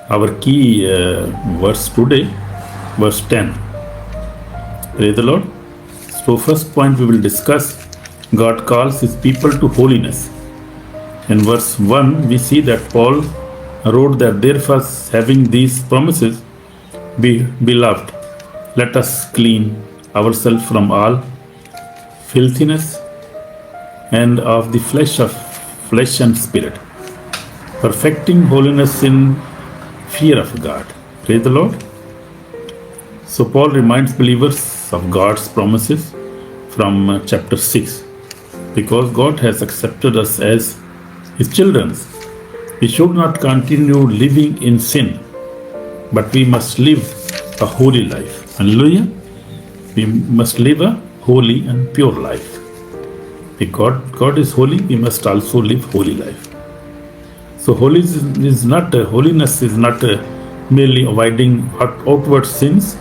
Our key verse today, verse 10. Praise the Lord. So, first point we will discuss, God calls his people to holiness. In verse 1, we see that Paul wrote that therefore, having these promises, beloved, let us clean ourselves from all filthiness and of the flesh and spirit, perfecting holiness in fear of God. Praise the Lord. So Paul reminds believers of God's promises from chapter 6. Because God has accepted us as his children, we should not continue living in sin, but we must live a holy life. Hallelujah. We must live a holy and pure life. Because God is holy, we must also live holy life. So holiness is not merely avoiding outward sins.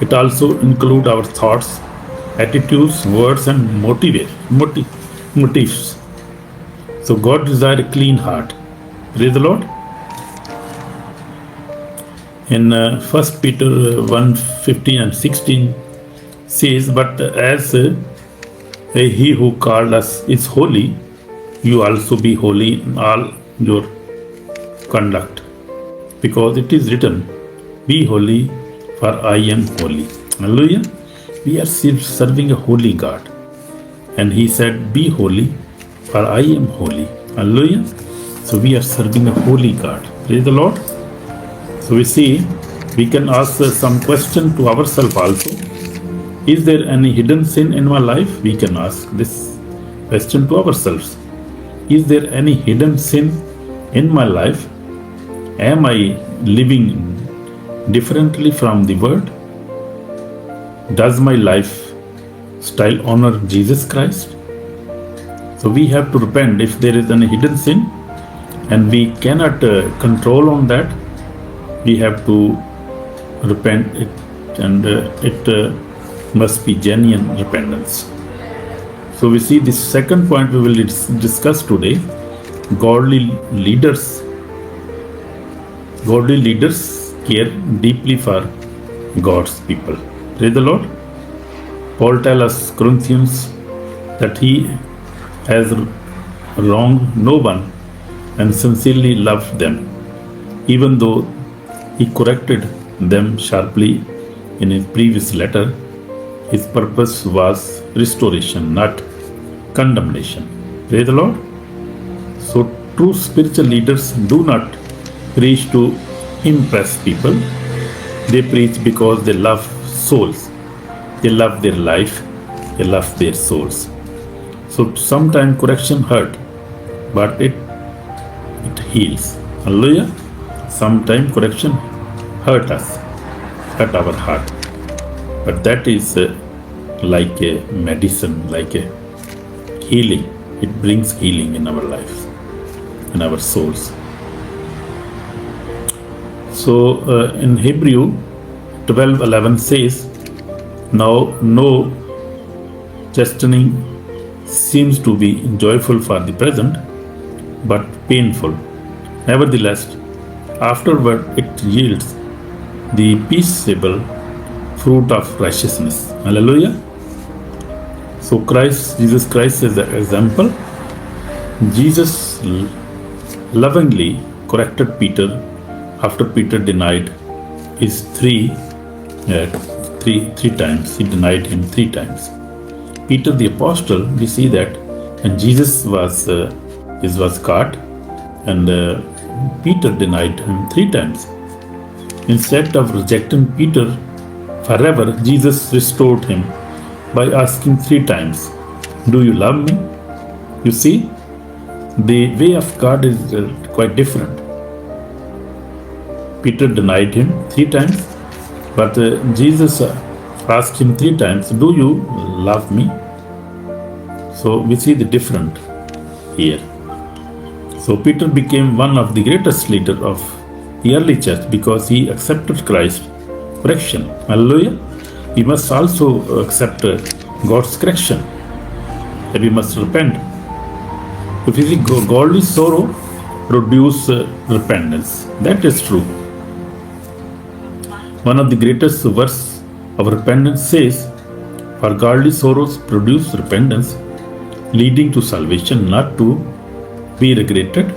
It also includes our thoughts, attitudes, words, and motives. So God desires a clean heart. Praise the Lord. In 1 Peter 1:15 and 16 says, but as he who called us is holy, you also be holy in all your conduct. Because it is written, be holy, for I am holy. Hallelujah. We are serving a holy God. And he said, be holy, for I am holy. Hallelujah. So we are serving a holy God. Praise the Lord. So we see, we can ask some question to ourselves also. Is there any hidden sin in my life? We can ask this question to ourselves. Is there any hidden sin in my life? Am I living differently from the word? Does my lifestyle honor Jesus Christ? So we have to repent if there is any hidden sin and we cannot control on that. We have to repent it, and it must be genuine repentance. So we see the second point we will discuss today. Godly leaders care deeply for God's people. Praise the Lord. Paul tells us, Corinthians, that he has wronged no one and sincerely loved them, even though he corrected them sharply in his previous letter. His purpose was restoration, not condemnation. Praise the Lord. So true spiritual leaders do not preach to impress people. They preach because they love souls. They love their life. They love their souls. So sometimes correction hurt, but it heals. Hallelujah. Sometimes correction hurt us, hurt our heart. But that is like a medicine, like a healing. It brings healing in our lives, in our souls. So in Hebrew 12:11 says, now no chastening seems to be joyful for the present, but painful. Nevertheless, afterward it yields the peaceable fruit of righteousness. Hallelujah. So Jesus Christ is the example. Jesus lovingly corrected Peter after Peter denied his three times. He denied him 3 times. Peter the apostle, we see that when Jesus was caught, and Peter denied him 3 times. Instead of rejecting Peter forever, Jesus restored him by asking 3 times, do you love me? You see, the way of God is quite different. Peter denied him 3 times, but Jesus asked him 3 times, do you love me? So we see the difference here. So Peter became one of the greatest leaders of the early church because he accepted Christ's correction. Hallelujah. We must also accept God's correction, that we must repent. If we see godly sorrow produce repentance. That is true. One of the greatest verse of repentance says, "For godly sorrows produce repentance, leading to salvation, not to be regretted,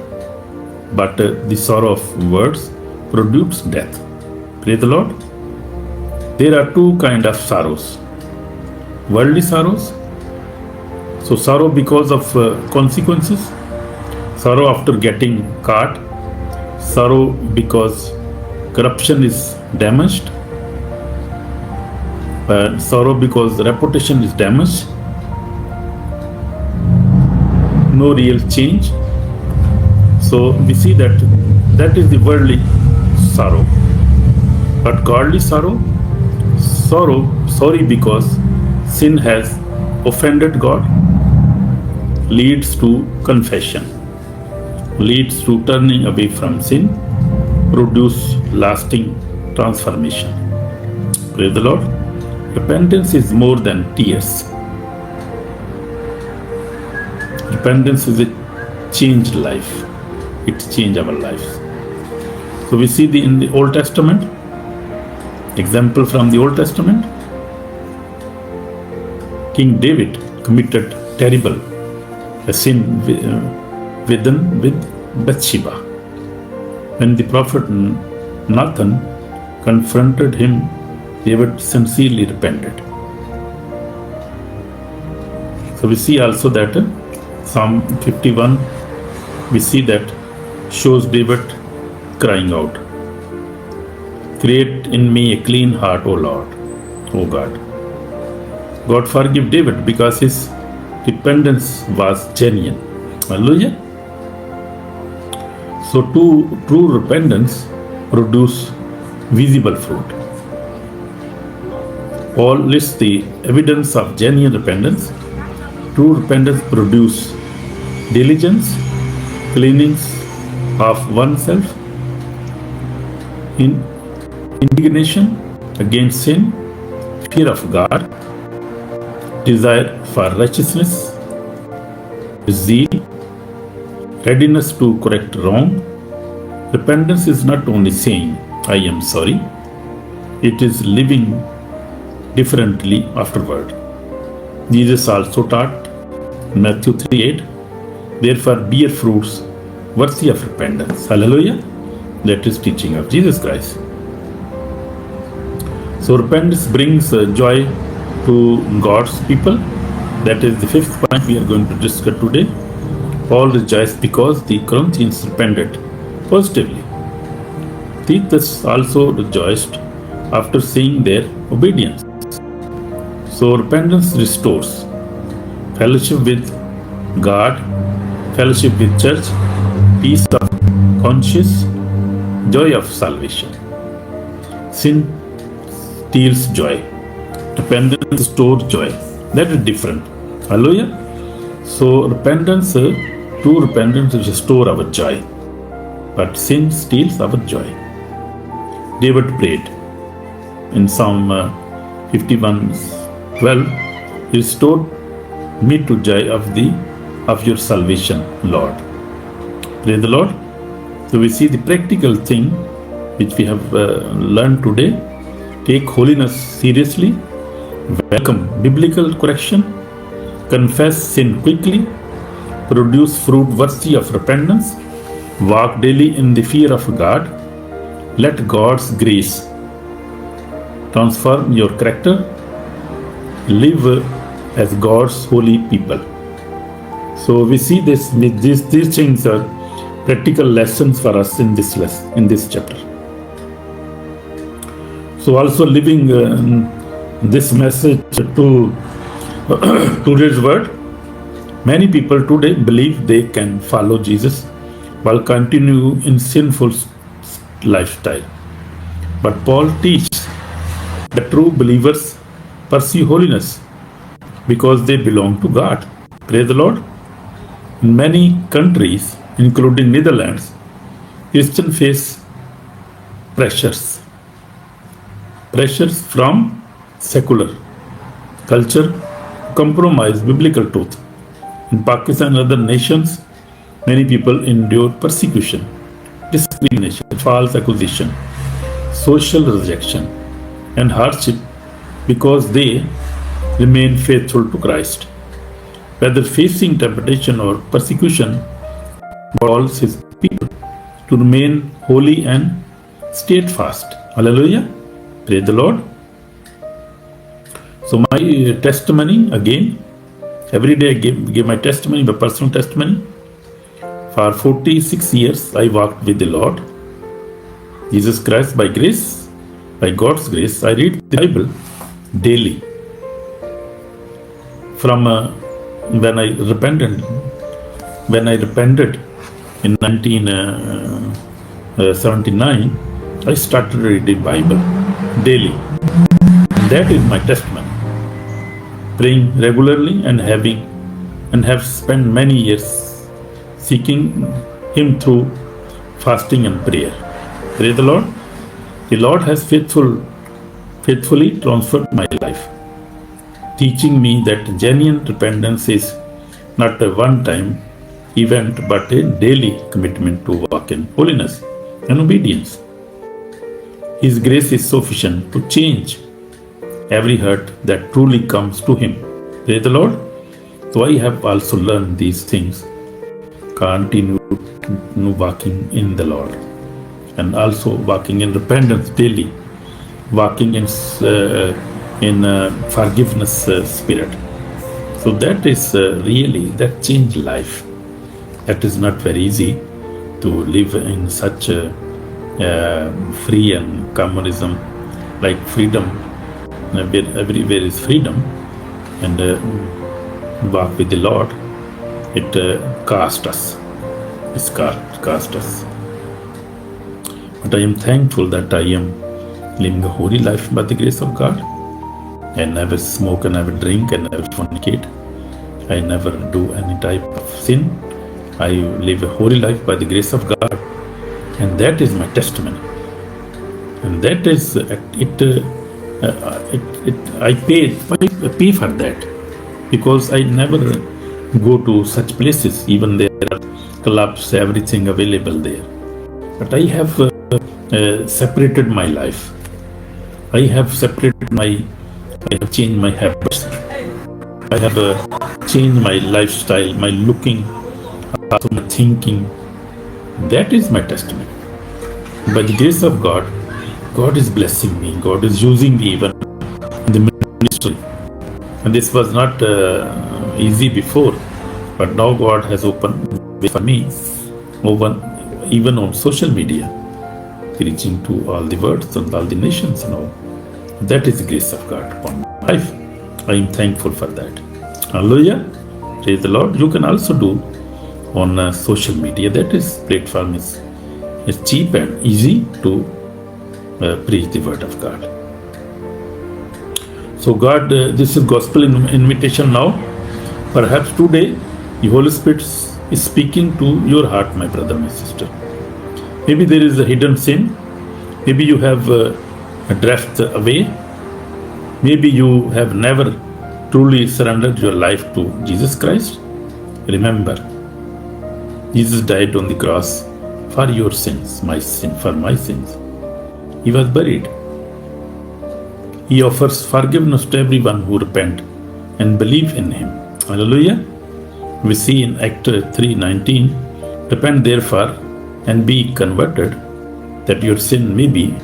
but the sorrow of words produce death." Praise the Lord. There are two kinds of sorrows. Worldly sorrows, so sorrow because of consequences, sorrow after getting caught, sorrow because corruption is damaged, sorrow because reputation is damaged, no real change. So we see that is the worldly sorrow. But godly sorrow, sorry because sin has offended God, leads to confession, leads to turning away from sin, produce lasting transformation. Praise the Lord. Repentance is more than tears. Repentance is a changed life. It changed our lives. So we see in the Old Testament, example from the Old Testament, King David committed terrible sin with Bathsheba. When the prophet Nathan confronted him, David sincerely repented. So we see also that Psalm 51, we see that shows David crying out, "Create in me a clean heart, O Lord, O God." God forgive David because his repentance was genuine. Hallelujah. So true repentance produce visible fruit. Paul lists the evidence of genuine repentance. True repentance produce diligence, cleanings of oneself, indignation against sin, fear of God, desire for righteousness, zeal, readiness to correct wrong. Repentance is not only saying, "I am sorry," it is living differently afterward. Jesus also taught in Matthew 3:8, "Therefore bear fruits worthy of repentance." Hallelujah. That is teaching of Jesus Christ. So repentance brings joy to God's people. That is the fifth point we are going to discuss today. Paul rejoiced because the Corinthians repented positively. Titus also rejoiced after seeing their obedience. So repentance restores fellowship with God, fellowship with church, peace of conscience, joy of salvation. Sin steals joy. Repentance restores joy. That is different. Hallelujah. So repentance, true repentance restores our joy, but sin steals our joy. David prayed in Psalm 51:12, "Restore me to joy of your salvation, Lord." Praise the Lord. So we see the practical thing which we have learned today. Take holiness seriously, welcome biblical correction, confess sin quickly, produce fruit worthy of repentance, walk daily in the fear of God, let God's grace transform your character, live as God's holy people. So we see these things are practical lessons for us in this chapter. So also living this message to today's word, many people today believe they can follow Jesus while continue in sinful lifestyle. But Paul teaches that true believers pursue holiness because they belong to God. Praise the Lord. In many countries, including Netherlands, Christians face pressures from secular culture, compromise biblical truth. In Pakistan and other nations, Many people endure persecution, discrimination, false accusation, social rejection, and hardship because they remain faithful to Christ. Whether facing temptation or persecution, God calls his people to remain holy and steadfast. Hallelujah. Praise the Lord. So my testimony again, every day I give my testimony, my personal testimony. For 46 years I walked with the Lord. Jesus Christ, by grace, by God's grace, I read the Bible daily. From when I repented in 1979, I started reading Bible daily. That is my testimony. Praying regularly and have spent many years seeking Him through fasting and prayer. Praise the Lord. The Lord has faithfully transformed my life, teaching me that genuine repentance is not a one-time event but a daily commitment to walk in holiness and obedience. His grace is sufficient to change every hurt that truly comes to Him. Praise the Lord. So I have also learned these things, continue walking in the Lord, and also walking in repentance daily, walking in forgiveness spirit. So that is really, that changed life. That is not very easy to live in such free and communism, like freedom, where everywhere is freedom, and walk with the Lord. It cost us. It's cost us. But I am thankful that I am living a holy life by the grace of God. I never smoke, I never drink, I never fornicate. I never do any type of sin. I live a holy life by the grace of God. And that is my testimony. And that is, I pay for that. Because I never go to such places. Even there are clubs, everything available there. But I have separated my life. I have changed my habits. I have changed my lifestyle, my looking, also my thinking. That is my testimony. By the grace of God, God is blessing me. God is using me even in the ministry. And this was not easy before, but now God has opened way for me, even on social media, preaching to all the words and all the nations and all. That is the grace of God upon my life. I am thankful for that. Hallelujah. Praise the Lord. You can also do on social media. That is platform is cheap and easy to preach the word of God. So God, this is gospel invitation now. Perhaps today the Holy Spirit is speaking to your heart, my brother, my sister. Maybe there is a hidden sin. Maybe you have drifted away. Maybe you have never truly surrendered your life to Jesus Christ. Remember, Jesus died on the cross for your sins, for my sins. He was buried. He offers forgiveness to everyone who repent and believe in Him. Hallelujah. We see in Acts 3:19, repent therefore and be converted, that your sin may be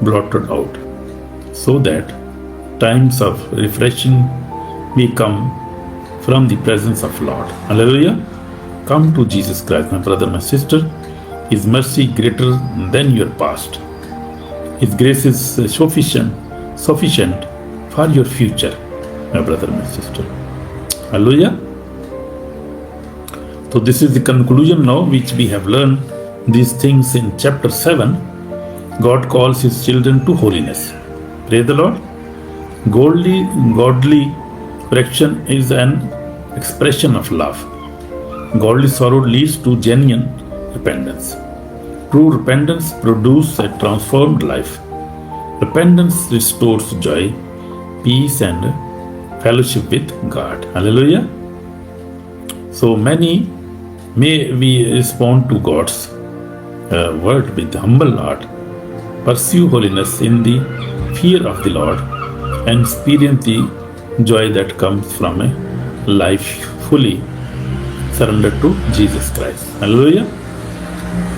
blotted out, so that times of refreshing may come from the presence of Lord. Hallelujah. Come to Jesus Christ, my brother, my sister. His mercy greater than your past. His grace is sufficient for your future, my brother, my sister. Hallelujah. So this is the conclusion now, which we have learned these things in chapter 7. God calls His children to holiness. Praise the Lord. Godly correction is an expression of love. Godly sorrow leads to genuine repentance. True repentance produces a transformed life. Repentance restores joy, peace, and fellowship with God. Hallelujah. So many May we respond to God's word with humble heart, pursue holiness in the fear of the Lord, and experience the joy that comes from a life fully surrendered to Jesus Christ. Hallelujah.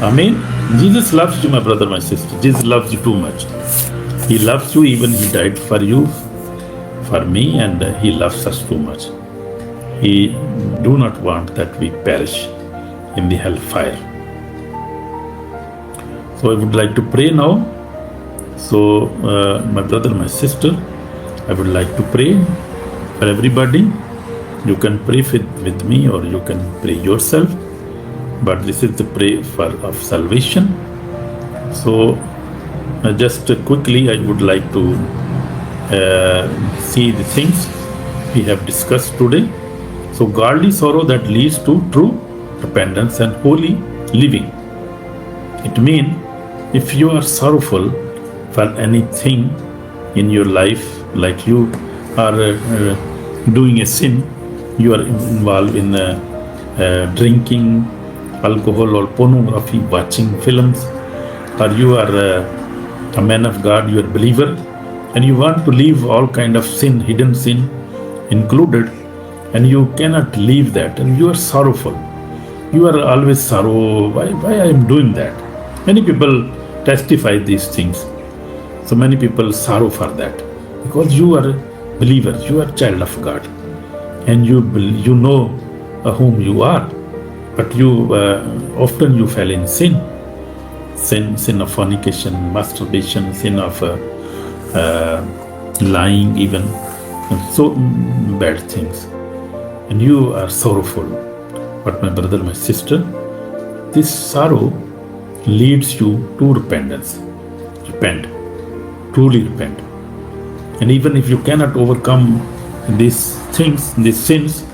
Amen. Jesus loves you, my brother, my sister. Jesus loves you too much. He loves you, even He died for you, for me, and He loves us too much. He do not want that we perish in the hellfire. So I would like to pray now. So my brother, my sister, I would like to pray for everybody. You can pray with me, or you can pray yourself. But this is the prayer of salvation. So just quickly, I would like to see the things we have discussed today. So godly sorrow that leads to true repentance and holy living. It means if you are sorrowful for anything in your life, like you are doing a sin, you are involved in drinking alcohol or pornography, watching films, or you are a man of God, you are a believer, and you want to leave all kind of sin, hidden sin included, and you cannot leave that, and you are sorrowful. You are always sorrow. Why I am doing that? Many people testify these things. So many people sorrow for that, because you are a believer, you are a child of God, and you know whom you are. But you often you fell in sin of fornication, masturbation, sin of lying, even, and so bad things, and you are sorrowful. But my brother, my sister, this sorrow leads you to repentance. Repent, truly repent. And even if you cannot overcome these things, these sins,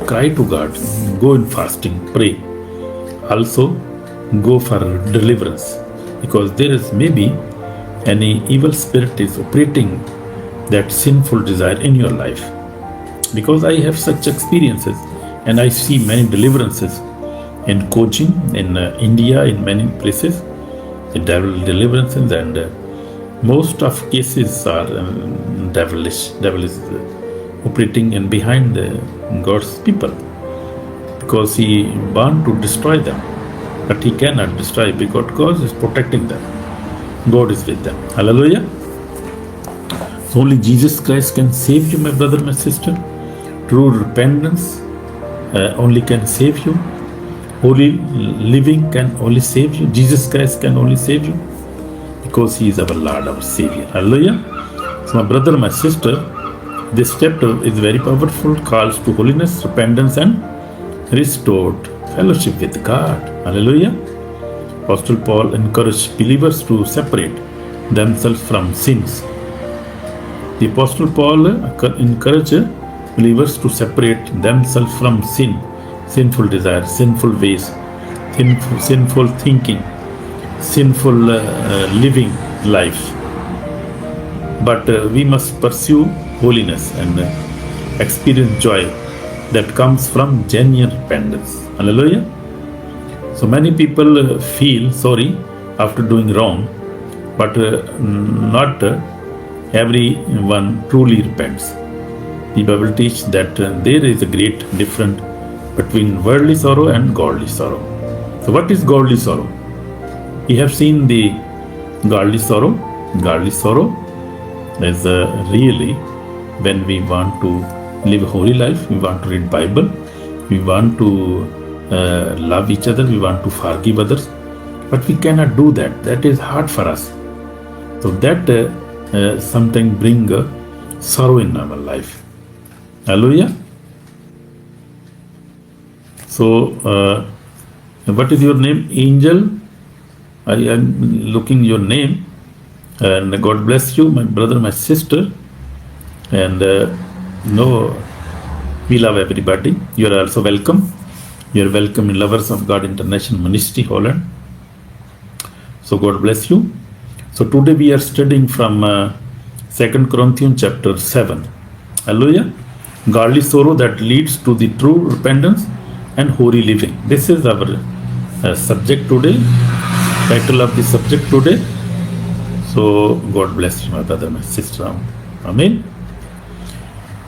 cry to God, go in fasting, pray. Also, go for deliverance, because there is maybe any evil spirit is operating that sinful desire in your life. Because I have such experiences, and I see many deliverances in coaching in India, in many places, the devil deliverances, and most of cases are devilish. Devil is operating and behind God's people, because he wants to destroy them, but he cannot destroy, because God is protecting them. God is with them. Hallelujah. So only Jesus Christ can save you, my brother, my sister. True repentance only can save you. Holy living can only save you. Jesus Christ can only save you, because He is our Lord, our Savior. Hallelujah. So my brother, my sister, this chapter is very powerful, calls to holiness, repentance, and restored fellowship with God. Hallelujah. Apostle Paul encouraged believers to separate themselves from sins. The Apostle Paul encouraged believers to separate themselves from sin, sinful desires, sinful ways, sinful thinking, sinful living life. But we must pursue holiness and experience joy that comes from genuine repentance. Hallelujah. So many people feel sorry after doing wrong, but not everyone truly repents. The Bible teaches that there is a great difference between worldly sorrow and godly sorrow. So what is godly sorrow? We have seen the godly sorrow. Godly sorrow is really when we want to live a holy life, we want to read Bible, we want to love each other, we want to forgive others, but we cannot do that. That is hard for us. So that sometimes bring sorrow in our life. Hallelujah. So what is your name? Angel. I am looking your name, and God bless you, my brother, my sister. And no, we love everybody. You are also welcome. You are welcome in Lovers of God International Ministry, Holland. So God bless you. So today we are studying from 2 Corinthians chapter 7. Hallelujah. Godly sorrow that leads to the true repentance and holy living. This is our subject today, title of the subject today. So God bless you, my brother, my sister. Amen.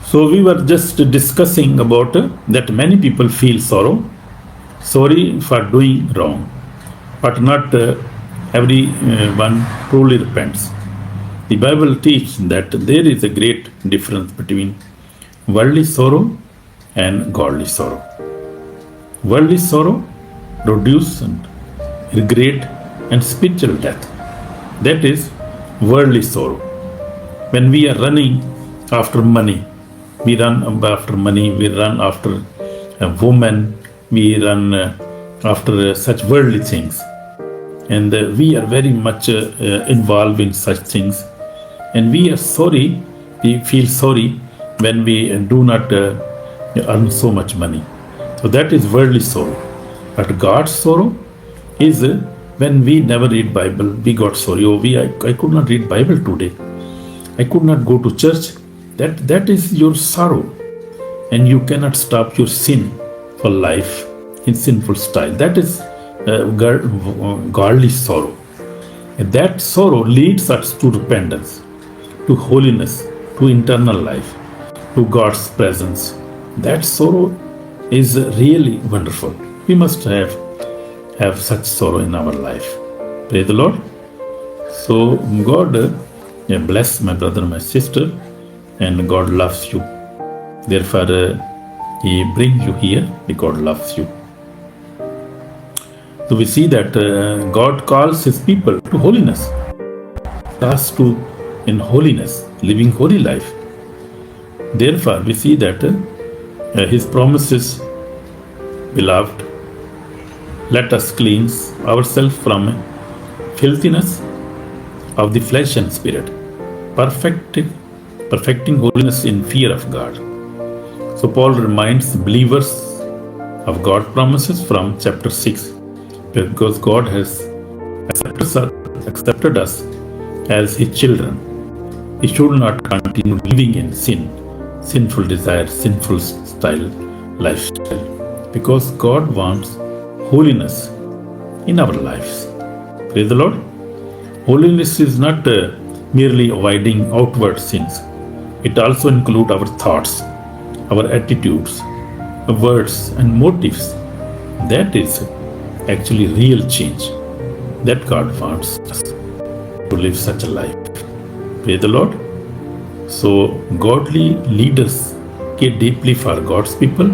So we were just discussing about that many people feel sorry for doing wrong, but not everyone truly repents. The Bible teaches that there is a great difference between worldly sorrow and godly sorrow. Worldly sorrow produces regret and spiritual death. That is worldly sorrow. When we are running after money, we run after a woman, we run after such worldly things. And we are very much involved in such things. And we feel sorry when we do not earn so much money. So that is worldly sorrow. But God's sorrow is when we never read Bible, we got sorry. I could not read Bible today. I could not go to church. That is your sorrow. And you cannot stop your sin for life in sinful style. That is godly sorrow. And that sorrow leads us to repentance, to holiness, to eternal life, to God's presence. That sorrow is really wonderful. We must have such sorrow in our life. Praise the Lord. So God bless my brother, my sister, and God loves you. Therefore, He brings you here because God loves you. So we see that God calls His people to holiness, us to in holiness, living holy life. Therefore, we see that His promises, beloved, let us cleanse ourselves from filthiness of the flesh and spirit, perfecting holiness in fear of God. So Paul reminds believers of God's promises from chapter 6, because God has accepted us as His children. We should not continue living in sinful desire, sinful lifestyle, because God wants holiness in our lives. Praise the Lord. Holiness is not merely avoiding outward sins. It also includes our thoughts, our attitudes, words, and motives. That is actually real change that God wants us to live such a life. Praise the Lord. So godly leaders care deeply for God's people.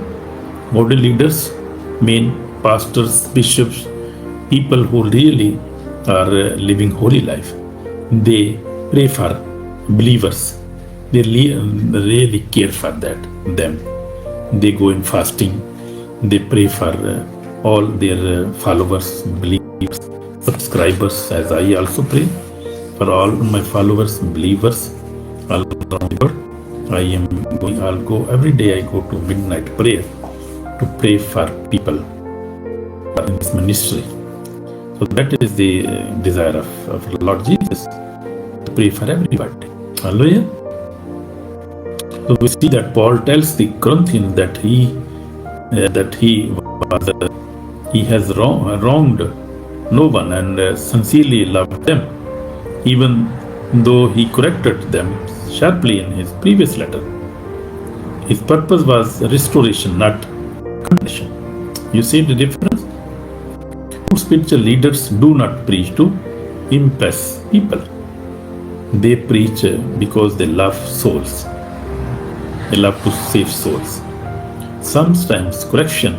Godly leaders mean pastors, bishops, people who really are living holy life. They pray for believers. They really care for them. They go in fasting. They pray for all their followers, believers, subscribers, as I also pray for all my followers, believers all around the world. I'll go every day. I go to midnight prayer to pray for people in this ministry. So that is the desire of Lord Jesus, to pray for everybody. Hallelujah. So we see that Paul tells the Corinthians that he has wronged no one and sincerely loved them, even though he corrected them sharply in his previous letter. His purpose was restoration, not condemnation. You see the difference? Spiritual leaders do not preach to impress people. They preach because they love souls. They love to save souls. Sometimes correction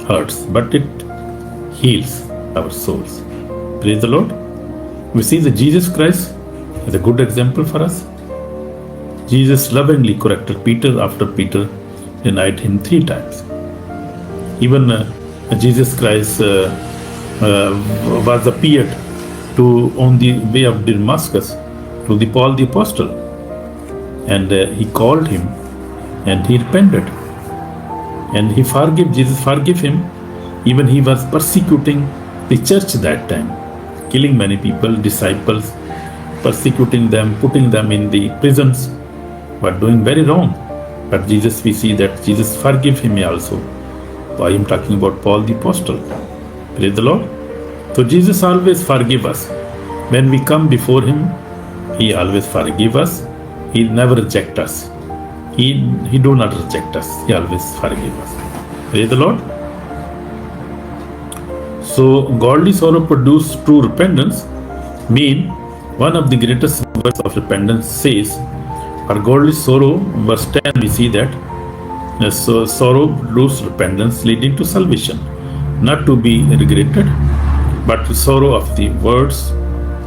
hurts, but it heals our souls. Praise the Lord. We see that Jesus Christ is a good example for us. Jesus lovingly corrected Peter after Peter denied him 3 times. Even Jesus Christ was appeared to on the way of Damascus to the Paul the Apostle, and he called him, and he repented, and Jesus forgave him. Even he was persecuting the church that time, killing many people, disciples, persecuting them, putting them in the prisons, but doing very wrong. But Jesus, we see that Jesus forgave him also. I am talking about Paul the Apostle. Praise the Lord. So Jesus always forgive us. When we come before Him, He always forgive us. He never reject us. He do not reject us. He always forgive us. Praise the Lord. So godly sorrow produce true repentance. Mean one of the greatest words of repentance says, for godly sorrow, verse 10, we see that so sorrow produces repentance leading to salvation, not to be regretted, but the sorrow of the words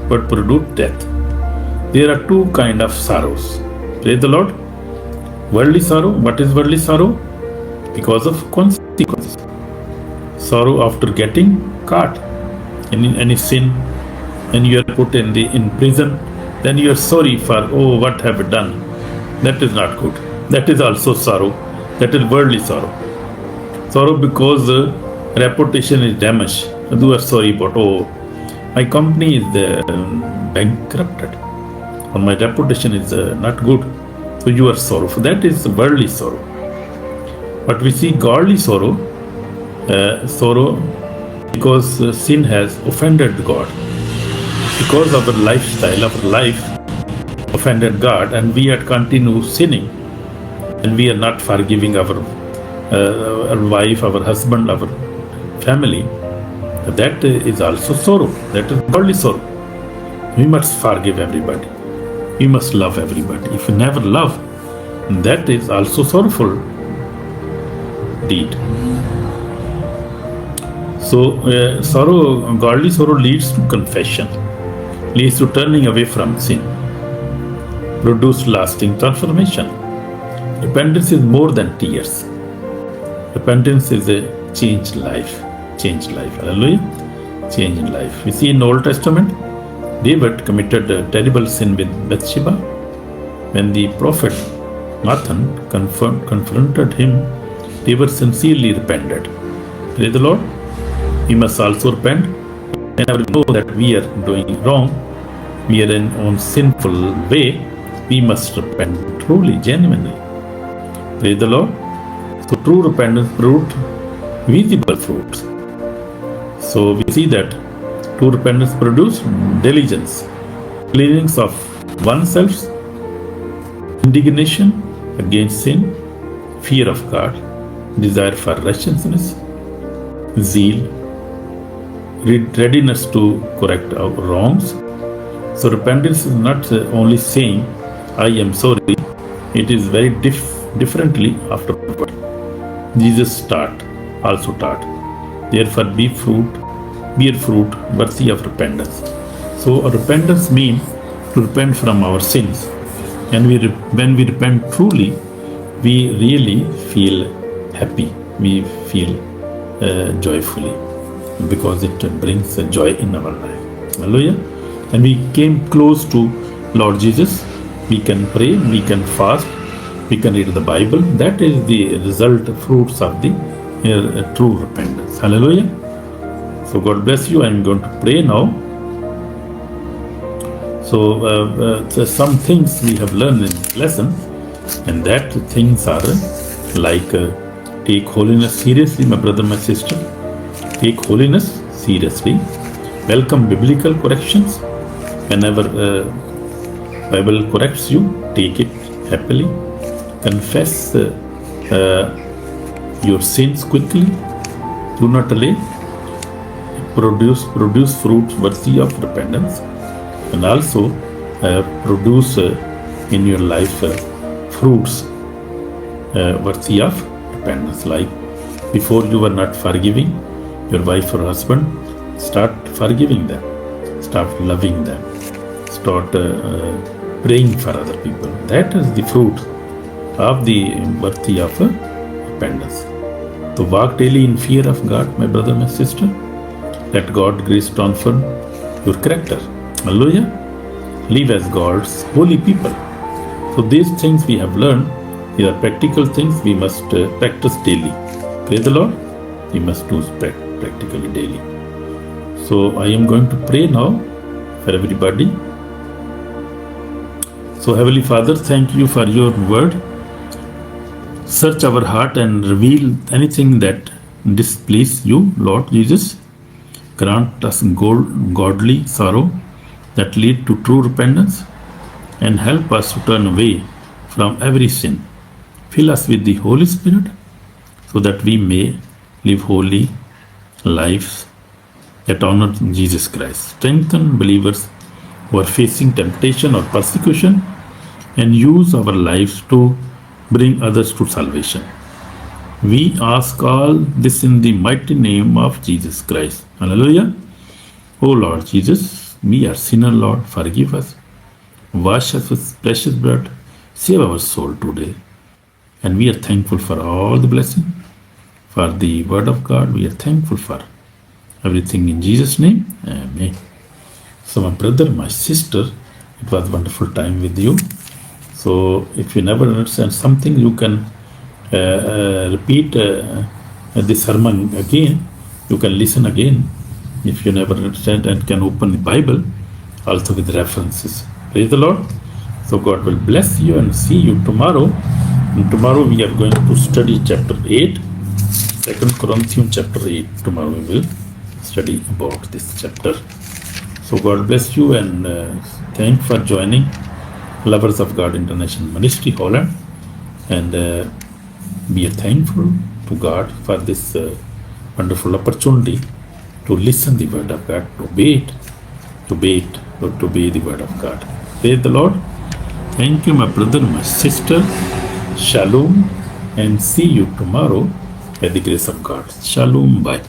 but produce death. There are two kinds of sorrows. Praise the Lord. Worldly sorrow. What is worldly sorrow? Because of consequences. Sorrow after getting caught in any sin, and you are put in prison, then you are sorry for, oh, what have I done? That is not good. That is also sorrow. That is worldly sorrow. Sorrow because reputation is damaged. You are sorry about, oh, my company is bankrupted, or my reputation is not good. So you are sorrowful. That is worldly sorrow. But we see godly sorrow, sorrow because sin has offended God. Because our lifestyle, our life offended God, and we are continue sinning, and we are not forgiving our wife, our husband, our family. That is also sorrow. That is godly sorrow. We must forgive everybody. We must love everybody. If we never love, that is also sorrowful deed. So sorrow, godly sorrow leads to confession, leads to turning away from sin, produce lasting transformation. Repentance is more than tears. Repentance is a changed life. Changed life. Hallelujah. Changed life. We see in the Old Testament, David committed a terrible sin with Bathsheba. When the prophet Nathan confronted him, David sincerely repented. Praise the Lord. We must also repent whenever we know that we are doing wrong, we are in on sinful way. We must repent truly, genuinely. Praise the Lord. So true repentance produces visible fruits. So we see that true repentance produces diligence, cleansing of oneself, indignation against sin, fear of God, desire for righteousness, zeal, readiness to correct our wrongs. So repentance is not only saying, I am sorry. It is very differently afterward. Jesus also taught. Therefore bear fruit worthy of repentance. So repentance means to repent from our sins. And when we repent truly, we really feel happy. We feel joyfully, because it brings joy in our life. Hallelujah. And we came close to Lord Jesus. We can pray, we can fast, we can read the Bible. That is the result, fruits of the true repentance. Hallelujah. So God bless you. I am going to pray now. So some things we have learned in this lesson, and that things are like take holiness seriously, my brother, my sister. Take holiness seriously. Welcome biblical corrections. Whenever Bible corrects you, take it happily. Confess your sins quickly. Do not delay. Produce fruits worthy of repentance, and also produce in your life fruits worthy of repentance. Like before you were not forgiving your wife or husband, start forgiving them, start loving them, start praying for other people. That is the fruit of the worthy of repentance. To walk daily in fear of God, my brother, my sister. Let God grace transform your character. Hallelujah. Live as God's holy people. So these things we have learned, these are practical things we must practice daily. Praise the Lord. We must do practically daily. So I am going to pray now for everybody. So Heavenly Father, thank you for your word. Search our heart and reveal anything that displease you, Lord Jesus. Grant us godly sorrow that lead to true repentance, and help us to turn away from every sin. Fill us with the Holy Spirit so that we may live holy lives that honor Jesus Christ. Strengthen believers who are facing temptation or persecution, and use our lives to bring others to salvation. We ask all this in the mighty name of Jesus Christ. Hallelujah. O Lord Jesus, we are sinners, Lord. Forgive us. Wash us with precious blood. Save our soul today. And we are thankful for all the blessing, for the word of God. We are thankful for everything in Jesus' name. Amen. So my brother, my sister, it was a wonderful time with you. So if you never understand something, you can repeat the sermon again. You can listen again if you never understand, and can open the Bible also with references. Praise the Lord. So God will bless you, and see you tomorrow. And tomorrow we are going to study chapter 8, 2 Corinthians chapter 8. Tomorrow we will study about this chapter. So God bless you, and thank for joining Lovers of God International Ministry, Holland. And we are thankful to God for this wonderful opportunity to listen the word of God, to obey the word of God. Praise the Lord. Thank you, my brother, my sister. Shalom, and see you tomorrow by the grace of God. Shalom. Bye.